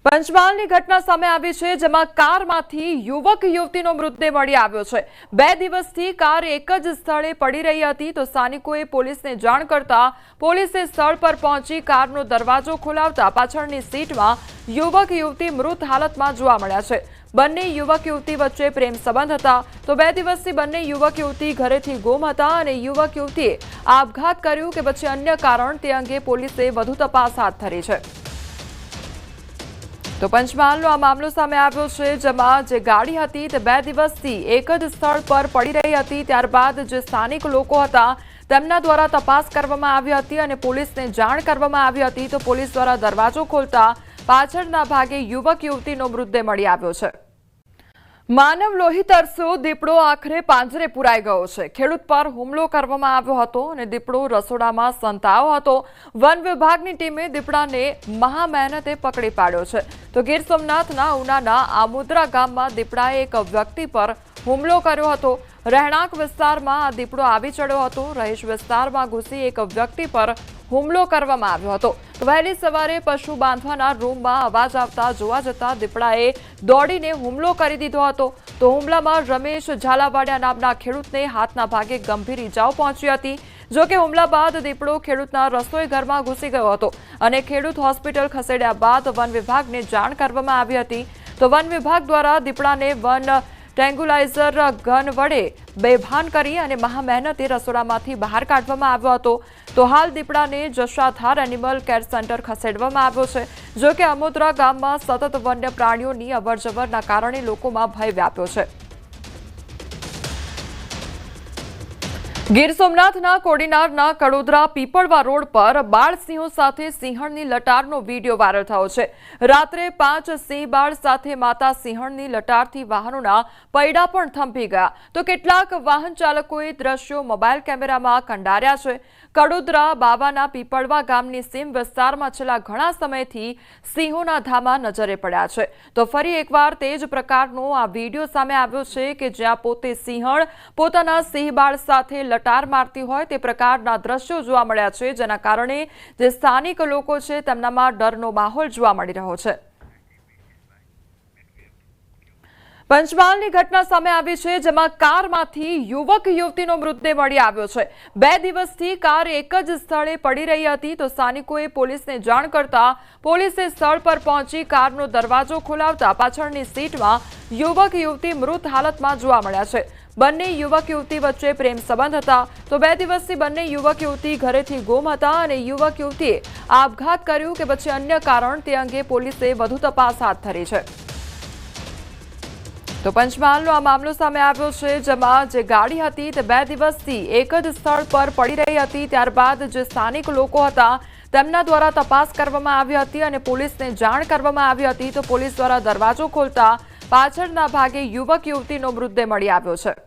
પંચમહાલની ઘટના સામે આવી છે, જેમાં કારમાંથી યુવક યુવતીનો મૃતદેહ મળી આવ્યો છે। 2 દિવસથી કાર એક જ સ્થળે પડી રહી હતી, તો સ્થાનિકોએ પોલીસને જાણ કરતા પોલીસે સ્થળ પર પહોંચી કારનો દરવાજો ખોલાવતા પાછળની સીટમાં યુવક યુવતી મૃત હાલતમાં જોવા મળ્યા છે। બંને યુવક યુવતી વચ્ચે પ્રેમ સંબંધ હતા, તો 2 દિવસથી બંને યુવક યુવતી ઘરેથી ગુમ હતા અને યુવક યુવતીએ આપઘાત કર્યું કે પછી અન્ય કારણ તે અંગે પોલીસે વધુ તપાસ હાથ ધરી છે। તો પંચમહાલનો આ મામલો સામે આવ્યો છે, જેમાં જે ગાડી હતી તે 2 દિવસથી એક જ સ્થળ પર પડી રહી હતી। ત્યારબાદ જે સ્થાનિક લોકો હતા તેમના દ્વારા તપાસ કરવામાં આવી હતી અને પોલીસને જાણ કરવામાં આવી હતી, તો પોલીસ દ્વારા દરવાજો ખોલતા પાછળના ભાગે યુવક યુવતીનો મૃતદેહ મળી આવ્યો છે। માનવ લોહી તરસ્યો દીપડો આખરે પાંજરે પુરાઈ ગયો છે। ખેડૂત પર હુમલો કરવામાં આવ્યો હતો અને દીપડો રસોડામાં સંતાયો હતો। વન વિભાગની ટીમે દીપડાને મહા મહેનતે પકડી પાડ્યો છે। તો ગીર સોમનાથના ઉનાના આમોદરા ગામમાં દીપડાએ એક વ્યક્તિ પર હુમલો કર્યો હતો। રહેણાંક વિસ્તારમાં આ દીપડો આવી ચડ્યો હતો। રહીશ વિસ્તારમાં ઘૂસી એક વ્યક્તિ પર હુમલો કરવામાં આવ્યો હતો। વહેલી સવારે પશુ બાંધવાના રૂમમાં અવાજ આવતા જોવા જતા દીપડાએ દોડીને હુમલો કરી દીધો હતો। તો હુમલામાં રમેશ ઝાલાવાડિયા નામના ખેડૂતને હાથના ભાગે ગંભીર ઈજાઓ પહોંચી હતી। જો કે હુમલા બાદ દીપડો ખેડૂતના રસોઈ ઘરમાં ઘૂસી ગયો હતો અને ખેડૂત હોસ્પિટલ ખસેડ્યા બાદ વન વિભાગને જાણ કરવામાં આવી હતી। તો વન વિભાગ દ્વારા દીપડાને વન ટ્રેન્ગ્યુલાઇઝર ગન વડે બેભાન કરી અને મહા મહેનતે રસોડામાંથી બહાર કાઢવામાં આવ્યો હતો। તો હાલ દીપડાને જશાધાર એનિમલ કેર સેન્ટર ખસેડવામાં આવ્યો છે। જો કે આમોદરા ગામમાં સતત વન્ય પ્રાણીઓની અવરજવરના કારણે લોકોમાં ભય વ્યાપ્યો છે। ગીર સોમનાથના કોડીનારના કડોદરા પીપળવા રોડ પર બાળ સિંહો સાથે સિંહણની લટારનો વિડીયો વાયરલ થયો છે। રાત્રે 5 સિંહ બાળ સાથે માતા સિંહણની લટારથી વાહનોના પૈડા પણ થંભી ગયા। તો કેટલાક વાહન ચાલકોએ દ્રશ્યો મોબાઈલ કેમેરામાં કંડાર્યા છે। કડોદરા બાવાના પીપળવા ગામની સીમ વિસ્તારમાં છેલ્લા ઘણા સમયથી સિંહોના ધામા નજરે પડ્યા છે। તો ફરી એકવાર તે જ પ્રકારનો આ વિડીયો સામે આવ્યો છે કે જ્યાં પોતે સિંહણ પોતાના સિંહ બાળ સાથે લટાર મારતી હોય તે પ્રકારના દ્રશ્યો જોવા મળ્યા છે, જેના કારણે જે સ્થાનિક લોકો છે તેમનામાં ડરનો માહોલ જોવા મળી રહ્યો છે। પંચમહાલની ઘટના સામે આવી છે, જેમાં કારમાંથી યુવક યુવતીનો મૃતદેહ મળી આવ્યો છે। 2 દિવસથી કાર એક જ સ્થળે પડી રહી હતી, તો સ્થાનિકોએ પોલીસને જાણ કરતા પોલીસે સ્થળ પર પહોંચી કારનો દરવાજો ખોલાવતા પાછળની સીટમાં યુવક યુવતી મૃત હાલતમાં જોવા મળ્યા છે। બંને યુવક યુવતી વચ્ચે પ્રેમ સંબંધ હતા, તો 2 દિવસથી બંને યુવક યુવતી ઘરેથી ગુમ હતા અને યુવક યુવતીએ આપઘાત કર્યું કે પછી અન્ય કારણ તે અંગે પોલીસે વધુ તપાસ હાથ ધરી છે। તો પંચમહાલનો આ મામલો સામે આવ્યો છે, જેમાં જે ગાડી હતી તે 2 દિવસથી એક જ સ્થળ પર પડી રહી હતી। ત્યારબાદ જે સ્થાનિક લોકો હતા તેમના દ્વારા તપાસ કરવામાં આવી હતી અને પોલીસને જાણ કરવામાં આવી હતી, તો પોલીસ દ્વારા દરવાજો ખોલતા પાછળના ભાગે યુવક યુવતીનો મૃતદેહ મળી આવ્યો છે।